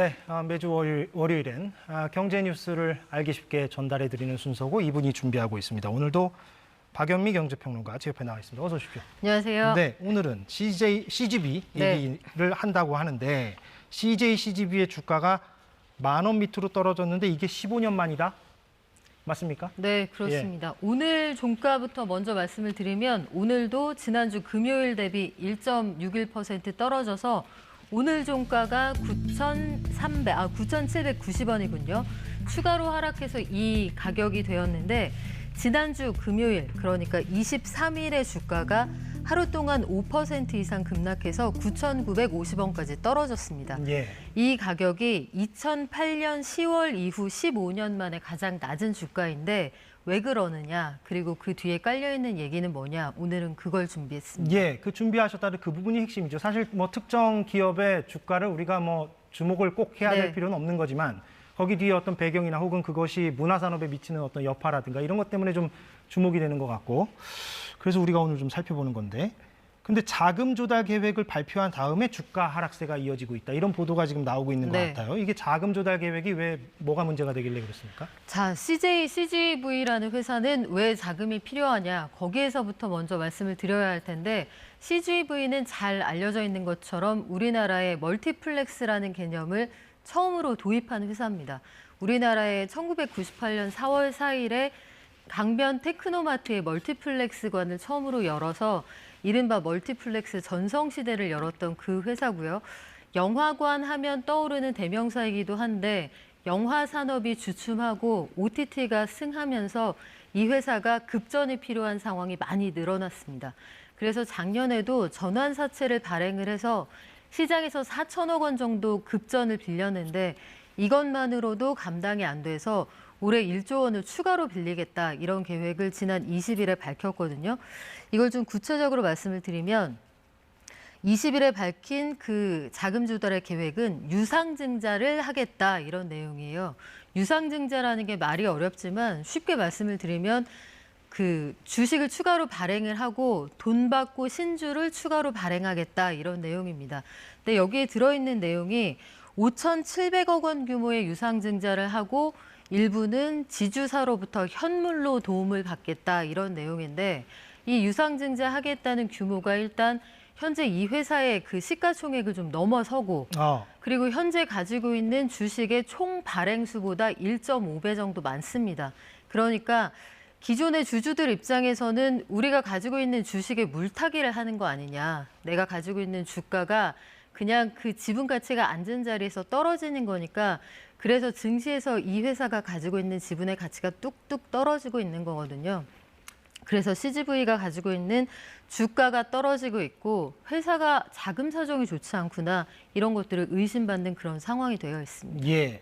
네, 매주 월요일엔 경제 뉴스를 알기 쉽게 전달해드리는 순서고 이분이 준비하고 있습니다. 오늘도 박연미 경제평론가 제 옆에 나와 있습니다. 어서 오십시오. 안녕하세요. 네, 오늘은 CGV 얘기를 한다고 하는데 CGV의 주가가 10,000원 밑으로 떨어졌는데 이게 15년 만이다? 맞습니까? 네, 그렇습니다. 오늘 종가부터 먼저 말씀을 드리면 오늘도 지난주 금요일 대비 1.61% 떨어져서 오늘 종가가 9,790원이군요. 추가로 하락해서 이 가격이 되었는데 지난주 금요일, 그러니까 23일의 주가가 하루 동안 5% 이상 급락해서 9,950원까지 떨어졌습니다. 예. 이 가격이 2008년 10월 이후 15년 만에 가장 낮은 주가인데 왜 그러느냐, 그리고 그 뒤에 깔려있는 얘기는 뭐냐, 오늘은 그걸 준비했습니다. 예, 그 준비하셨다는 그 부분이 핵심이죠. 사실 뭐 특정 기업의 주가를 우리가 뭐 주목을 꼭 해야 될 필요는 없는 거지만 거기 뒤에 어떤 배경이나 혹은 그것이 문화산업에 미치는 어떤 여파라든가 이런 것 때문에 좀 주목이 되는 것 같고 그래서 우리가 오늘 좀 살펴보는 건데 근데 자금 조달 계획을 발표한 다음에 주가 하락세가 이어지고 있다. 이런 보도가 지금 나오고 있는 것 같아요. 이게 자금 조달 계획이 왜 뭐가 문제가 되길래 그렇습니까? 자, CGV라는 회사는 왜 자금이 필요하냐, 거기에서부터 먼저 말씀을 드려야 할 텐데 CGV는 잘 알려져 있는 것처럼 우리나라의 멀티플렉스라는 개념을 처음으로 도입한 회사입니다. 우리나라에 1998년 4월 4일에 강변 테크노마트의 멀티플렉스관을 처음으로 열어서 이른바 멀티플렉스 전성시대를 열었던 그 회사고요. 영화관 하면 떠오르는 대명사이기도 한데 영화 산업이 주춤하고 OTT가 승하면서 이 회사가 급전이 필요한 상황이 많이 늘어났습니다. 그래서 작년에도 전환사채를 발행을 해서 시장에서 4천억 원 정도 급전을 빌렸는데 이것만으로도 감당이 안 돼서 올해 1조 원을 추가로 빌리겠다, 이런 계획을 지난 20일에 밝혔거든요. 이걸 좀 구체적으로 말씀을 드리면 20일에 밝힌 그 자금 조달의 계획은 유상증자를 하겠다, 이런 내용이에요. 유상증자라는 게 말이 어렵지만 쉽게 말씀을 드리면 그 주식을 추가로 발행을 하고 돈 받고 신주를 추가로 발행하겠다, 이런 내용입니다. 근데 여기에 들어있는 내용이 5,700억 원 규모의 유상증자를 하고 일부는 지주사로부터 현물로 도움을 받겠다, 이런 내용인데 이 유상증자 하겠다는 규모가 일단 현재 이 회사의 그 시가총액을 좀 넘어서고 그리고 현재 가지고 있는 주식의 총 발행수보다 1.5배 정도 많습니다. 그러니까 기존의 주주들 입장에서는 우리가 가지고 있는 주식에 물타기를 하는 거 아니냐. 내가 가지고 있는 주가가 그냥 그 지분 가치가 앉은 자리에서 떨어지는 거니까 그래서 증시에서 이 회사가 가지고 있는 지분의 가치가 뚝뚝 떨어지고 있는 거거든요. 그래서 CGV가 가지고 있는 주가가 떨어지고 있고 회사가 자금 사정이 좋지 않구나, 이런 것들을 의심받는 그런 상황이 되어 있습니다. 예.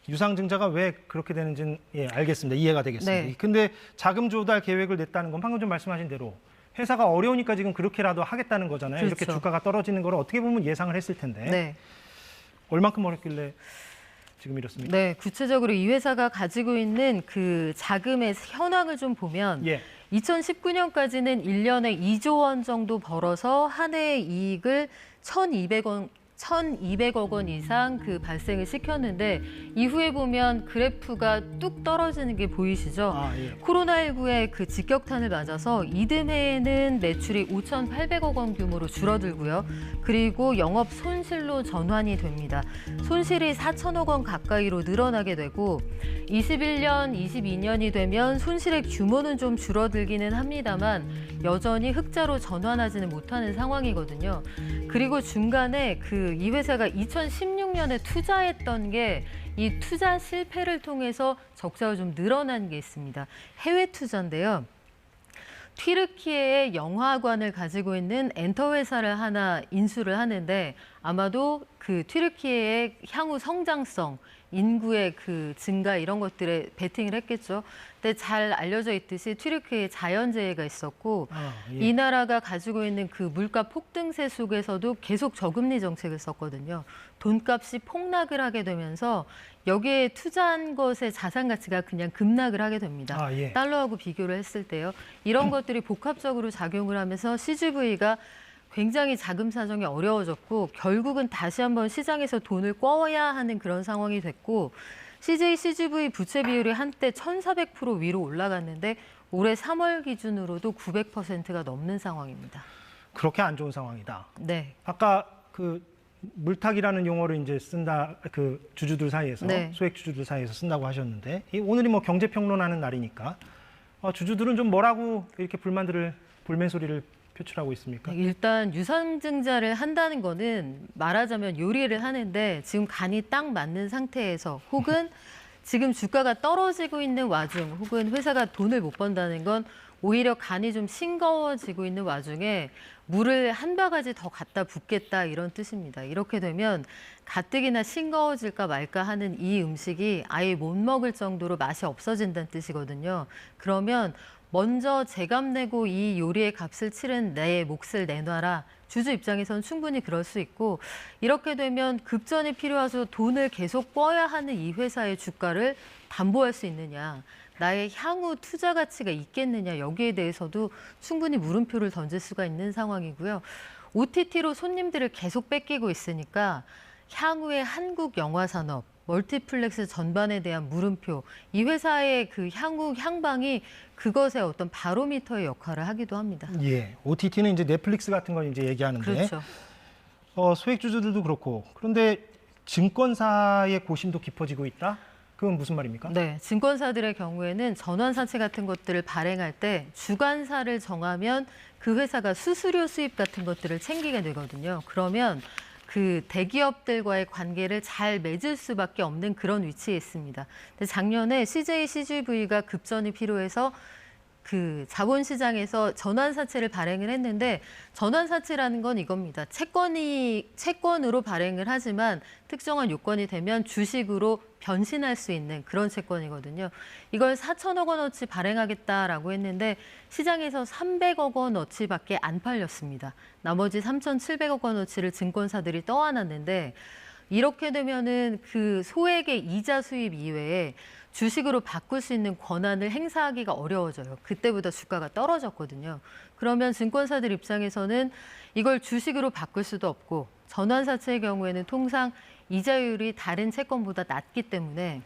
유상증자가 왜 그렇게 되는지는 알겠습니다. 이해가 되겠습니다. 네. 근데 자금 조달 계획을 냈다는 건 방금 좀 말씀하신 대로 회사가 어려우니까 지금 그렇게라도 하겠다는 거잖아요. 그렇죠. 이렇게 주가가 떨어지는 걸 어떻게 보면 예상을 했을 텐데 네. 얼만큼 어렵길래 지금 이렇습니까? 네, 구체적으로 이 회사가 가지고 있는 그 자금의 현황을 좀 보면 2019년까지는 1년에 2조 원 정도 벌어서 한 해의 이익을 1,200억 원 이상 그 발생을 시켰는데 이후에 보면 그래프가 뚝 떨어지는 게 보이시죠? 코로나19의 그 직격탄을 맞아서 이듬해에는 매출이 5,800억 원 규모로 줄어들고요. 그리고 영업 손실로 전환이 됩니다. 손실이 4천억 원 가까이로 늘어나게 되고 21년, 22년이 되면 손실의 규모는 좀 줄어들기는 합니다만 여전히 흑자로 전환하지는 못하는 상황이거든요. 그리고 중간에 이 회사가 2016년에 투자했던 게 이 투자 실패를 통해서 적자가 좀 늘어난 게 있습니다. 해외 투자인데요. 튀르키예의 영화관을 가지고 있는 엔터 회사를 하나 인수를 하는데 아마도 그 튀르키예의 향후 성장성, 인구의 그 증가 이런 것들에 베팅을 했겠죠. 근데 잘 알려져 있듯이 튀르키예에 자연재해가 있었고 이 나라가 가지고 있는 그 물가 폭등세 속에서도 계속 저금리 정책을 썼거든요. 돈값이 폭락을 하게 되면서 여기에 투자한 것의 자산 가치가 그냥 급락을 하게 됩니다. 달러하고 비교를 했을 때요. 이런 것들이 복합적으로 작용을 하면서 CGV가 굉장히 자금 사정이 어려워졌고 결국은 다시 한번 시장에서 돈을 꿔야 하는 그런 상황이 됐고 CJ CGV 부채 비율이 한때 1,400% 위로 올라갔는데 올해 3월 기준으로도 900%가 넘는 상황입니다. 그렇게 안 좋은 상황이다. 네. 아까 그 물타기라는 용어를 이제 쓴다, 그 주주들 사이에서, 네. 소액 주주들 사이에서 쓴다고 하셨는데, 오늘이 뭐 경제평론하는 날이니까, 주주들은 좀 뭐라고 이렇게 불만 소리를 표출하고 있습니까? 일단 유상증자를 한다는 거는 말하자면 요리를 하는데 지금 간이 딱 맞는 상태에서 혹은 지금 주가가 떨어지고 있는 와중 혹은 회사가 돈을 못 번다는 건 오히려 간이 좀 싱거워지고 있는 와중에 물을 한 바가지 더 갖다 붓겠다 이런 뜻입니다. 이렇게 되면 가뜩이나 싱거워질까 말까 하는 이 음식이 아예 못 먹을 정도로 맛이 없어진다는 뜻이거든요. 그러면 먼저 제값 내고 이 요리의 값을 치른 내 몫을 내놔라. 주주 입장에서는 충분히 그럴 수 있고 이렇게 되면 급전이 필요해서 돈을 계속 꿔야 하는 이 회사의 주가를 담보할 수 있느냐. 나의 향후 투자 가치가 있겠느냐. 여기에 대해서도 충분히 물음표를 던질 수가 있는 상황이고요. OTT로 손님들을 계속 뺏기고 있으니까 향후의 한국 영화 산업, 멀티플렉스 전반에 대한 물음표, 이 회사의 그 향후 향방이 그것의 어떤 바로미터의 역할을 하기도 합니다. 예, OTT는 이제 넷플릭스 같은 걸 이제 얘기하는데, 그렇죠. 소액 주주들도 그렇고, 그런데 증권사의 고심도 깊어지고 있다? 그건 무슨 말입니까? 네, 증권사들의 경우에는 전환사채 같은 것들을 발행할 때 주관사를 정하면 그 회사가 수수료 수입 같은 것들을 챙기게 되거든요. 그러면 그 대기업들과의 관계를 잘 맺을 수밖에 없는 그런 위치에 있습니다. 근데 작년에 CJ CGV가 급전이 필요해서 그 자본시장에서 전환사채를 발행을 했는데 전환사채라는 건 이겁니다. 채권으로 발행을 하지만 특정한 요건이 되면 주식으로 변신할 수 있는 그런 채권이거든요. 이걸 4천억 원어치 발행하겠다라고 했는데 시장에서 300억 원어치밖에 안 팔렸습니다. 나머지 3,700억 원어치를 증권사들이 떠안았는데 이렇게 되면은 그 소액의 이자 수입 이외에 주식으로 바꿀 수 있는 권한을 행사하기가 어려워져요. 그때보다 주가가 떨어졌거든요. 그러면 증권사들 입장에서는 이걸 주식으로 바꿀 수도 없고 전환사채의 경우에는 통상 이자율이 다른 채권보다 낮기 때문에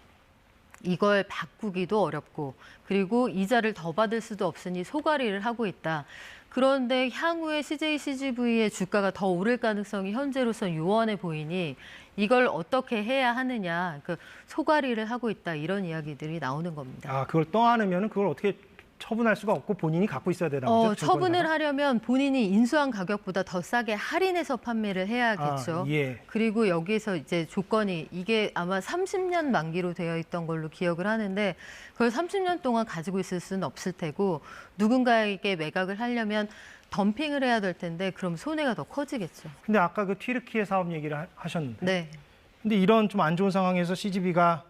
이걸 바꾸기도 어렵고 그리고 이자를 더 받을 수도 없으니 소가리를 하고 있다. 그런데 향후에 CJ CGV의 주가가 더 오를 가능성이 현재로서 요원해 보이니 이걸 어떻게 해야 하느냐, 그 소가리를 하고 있다 이런 이야기들이 나오는 겁니다. 그걸 떠안으면 그걸 어떻게 처분할 수가 없고 본인이 갖고 있어야 되나 보죠? 처분을 하려면 본인이 인수한 가격보다 더 싸게 할인해서 판매를 해야겠죠. 예. 그리고 여기서 이제 조건이 이게 아마 30년 만기로 되어 있던 걸로 기억을 하는데 그걸 30년 동안 가지고 있을 수는 없을 테고 누군가에게 매각을 하려면 덤핑을 해야 될 텐데 그럼 손해가 더 커지겠죠. 근데 아까 그 튀르키예 사업 얘기를 하셨는데. 네. 근데 이런 좀 안 좋은 상황에서 CGV가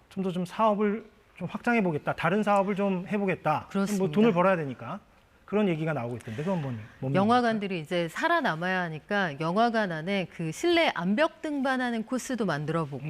좀 더 좀 사업을 좀 확장해 보겠다. 다른 사업을 좀 해보겠다. 그렇습니다. 뭐 돈을 벌어야 되니까 그런 얘기가 나오고 있던데 그건 뭡니까? 영화관들이 이제 살아남아야 하니까 영화관 안에 그 실내 암벽 등반하는 코스도 만들어보고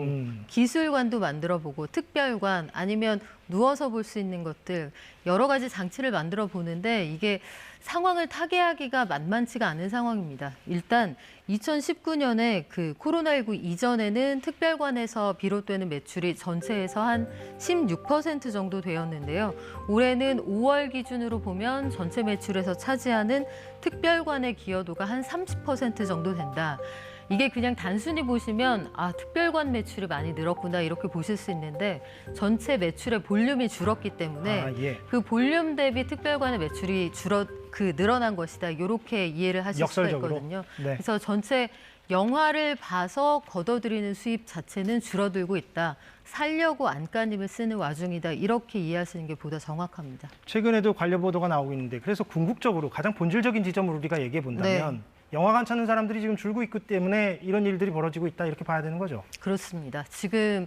기술관도 만들어보고 특별관 아니면 누워서 볼 수 있는 것들 여러 가지 장치를 만들어 보는데 이게 상황을 타개하기가 만만치가 않은 상황입니다. 일단 2019년에 그 코로나19 이전에는 특별관에서 비롯되는 매출이 전체에서 한 16% 정도 되었는데요. 올해는 5월 기준으로 보면 전체 매출에서 차지하는 특별관의 기여도가 한 30% 정도 된다. 이게 그냥 단순히 보시면 특별관 매출이 많이 늘었구나 이렇게 보실 수 있는데 전체 매출의 볼륨이 줄었기 때문에 예. 그 볼륨 대비 특별관의 매출이 늘어난 것이다. 이렇게 이해를 하실 역설적으로. 수가 있거든요. 네. 그래서 전체 영화를 봐서 걷어들이는 수입 자체는 줄어들고 있다. 살려고 안간힘을 쓰는 와중이다. 이렇게 이해하시는 게 보다 정확합니다. 최근에도 관련 보도가 나오고 있는데 그래서 궁극적으로 가장 본질적인 지점으로 우리가 얘기해 본다면 영화관 찾는 사람들이 지금 줄고 있기 때문에 이런 일들이 벌어지고 있다 이렇게 봐야 되는 거죠. 그렇습니다. 지금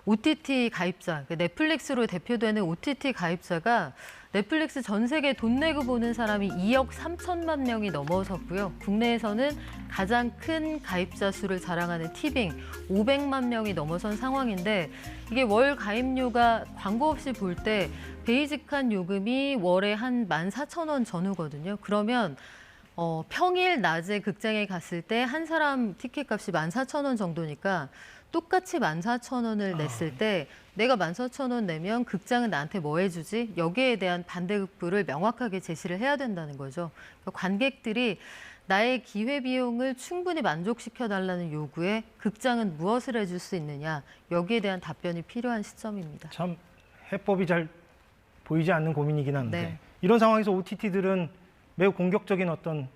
OTT 가입자, 넷플릭스로 대표되는 OTT 가입자가 넷플릭스 전 세계 돈 내고 보는 사람이 2억 3천만 명이 넘어섰고요. 국내에서는 가장 큰 가입자 수를 자랑하는 티빙 500만 명이 넘어선 상황인데 이게 월 가입료가 광고 없이 볼 때 베이직한 요금이 월에 한 14,000원 전후거든요. 그러면 평일 낮에 극장에 갔을 때 한 사람 티켓값이 14,000원 정도니까 똑같이 14,000원을 냈을 때 내가 14,000원 내면 극장은 나한테 뭐 해주지? 여기에 대한 반대급부를 명확하게 제시를 해야 된다는 거죠. 그러니까 관객들이 나의 기회비용을 충분히 만족시켜달라는 요구에 극장은 무엇을 해줄 수 있느냐, 여기에 대한 답변이 필요한 시점입니다. 참 해법이 잘 보이지 않는 고민이긴 한데 네. 이런 상황에서 OTT들은 매우 공격적인 어떤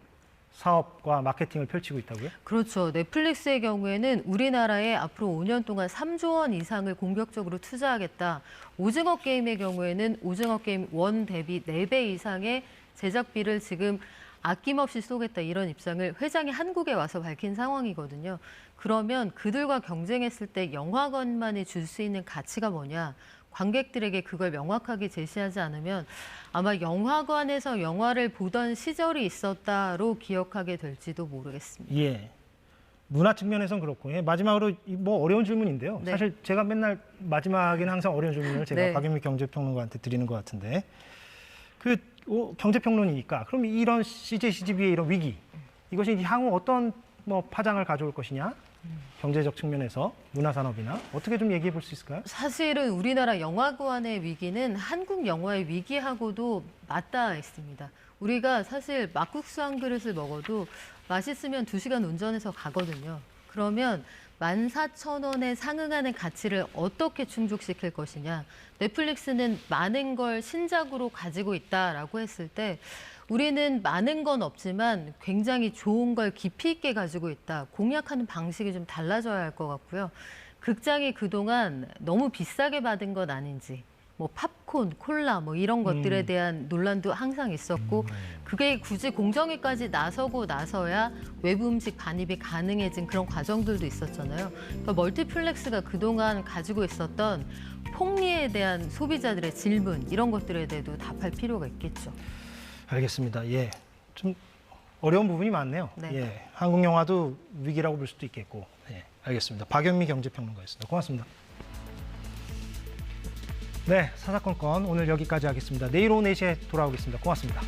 사업과 마케팅을 펼치고 있다고요? 그렇죠. 넷플릭스의 경우에는 우리나라에 앞으로 5년 동안 3조 원 이상을 공격적으로 투자하겠다. 오징어 게임의 경우에는 오징어 게임 원 대비 4배 이상의 제작비를 지금 아낌없이 쏘겠다, 이런 입장을 회장이 한국에 와서 밝힌 상황이거든요. 그러면 그들과 경쟁했을 때 영화관만이 줄 수 있는 가치가 뭐냐? 관객들에게 그걸 명확하게 제시하지 않으면 아마 영화관에서 영화를 보던 시절이 있었다로 기억하게 될지도 모르겠습니다. 예. 문화 측면에선 그렇고, 예. 마지막으로 뭐 어려운 질문인데요. 네. 사실 제가 맨날 마지막에는 항상 어려운 질문을 제가 네. 박영미 경제평론가한테 드리는 것 같은데, 경제평론이니까 그럼 이런 CJ, CGV의 이런 위기, 이것이 향후 어떤 뭐 파장을 가져올 것이냐? 경제적 측면에서 문화산업이나 어떻게 좀 얘기해 볼 수 있을까요? 사실은 우리나라 영화관의 위기는 한국 영화의 위기하고도 맞닿아 있습니다. 우리가 사실 막국수 한 그릇을 먹어도 맛있으면 2시간 운전해서 가거든요. 그러면 14,000원에 상응하는 가치를 어떻게 충족시킬 것이냐. 넷플릭스는 많은 걸 신작으로 가지고 있다라고 했을 때 우리는 많은 건 없지만 굉장히 좋은 걸 깊이 있게 가지고 있다. 공략하는 방식이 좀 달라져야 할 것 같고요. 극장이 그동안 너무 비싸게 받은 건 아닌지, 뭐 팝콘, 콜라 뭐 이런 것들에 대한 논란도 항상 있었고, 그게 굳이 공정위까지 나서고 나서야 외부 음식 반입이 가능해진 그런 과정들도 있었잖아요. 그러니까 멀티플렉스가 그동안 가지고 있었던 폭리에 대한 소비자들의 질문, 이런 것들에 대해도 답할 필요가 있겠죠. 알겠습니다. 예. 좀 어려운 부분이 많네요. 네. 예. 한국 영화도 위기라고 볼 수도 있겠고. 예. 알겠습니다. 박영미 경제평론가였습니다. 고맙습니다. 네, 사사건건 오늘 여기까지 하겠습니다. 내일 오후 4시에 돌아오겠습니다. 고맙습니다.